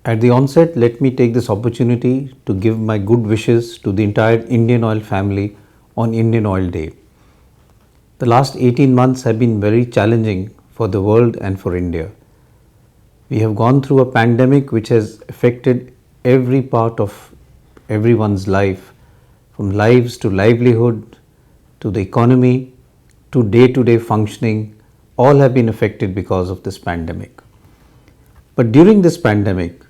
At the onset, let me take this opportunity to give my good wishes to the entire Indian Oil family on Indian Oil Day. The last 18 months have been very challenging for the world and for India. We have gone through a pandemic which has affected every part of everyone's life, from lives to livelihood to the economy to day-to-day functioning. All have been affected because of this pandemic. But during this pandemic,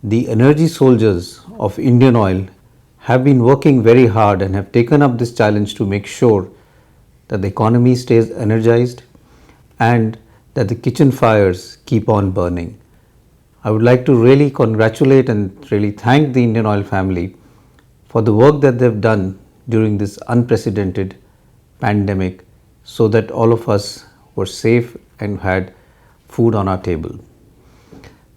the energy soldiers of Indian Oil have been working very hard and have taken up this challenge to make sure that the economy stays energized and that the kitchen fires keep on burning. I would like to really congratulate and really thank the Indian Oil family for the work that they've done during this unprecedented pandemic so that all of us were safe and had food on our table.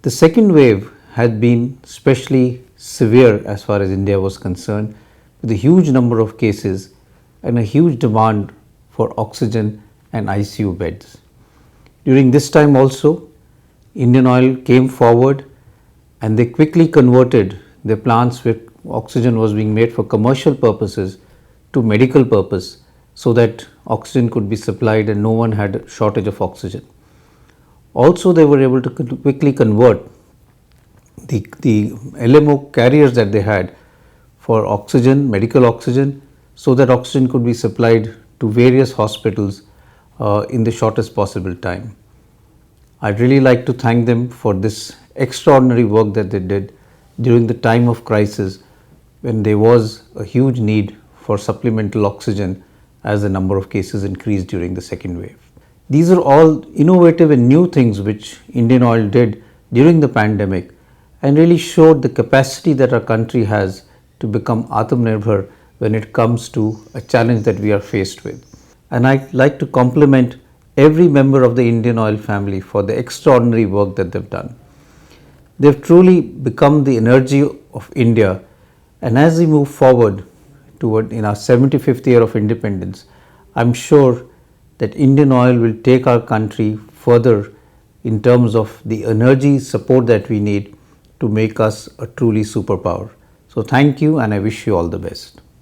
The second wave had been especially severe as far as India was concerned, with a huge number of cases and a huge demand for oxygen and ICU beds. During this time also, Indian Oil came forward and they quickly converted their plants where oxygen was being made for commercial purposes to medical purpose so that oxygen could be supplied and no one had a shortage of oxygen. Also, they were able to quickly convert the LMO carriers that they had for oxygen, medical oxygen, so that oxygen could be supplied to various hospitals in the shortest possible time. I'd really like to thank them for this extraordinary work that they did during the time of crisis when there was a huge need for supplemental oxygen as the number of cases increased during the second wave. These are all innovative and new things which Indian Oil did during the pandemic and really showed the capacity that our country has to become Atmanirbhar when it comes to a challenge that we are faced with. And I'd like to compliment every member of the Indian Oil family for the extraordinary work that they've done. They've truly become the energy of India, and as we move forward toward in our 75th year of independence, I'm sure that Indian Oil will take our country further in terms of the energy support that we need to make us a truly superpower. So thank you and I wish you all the best.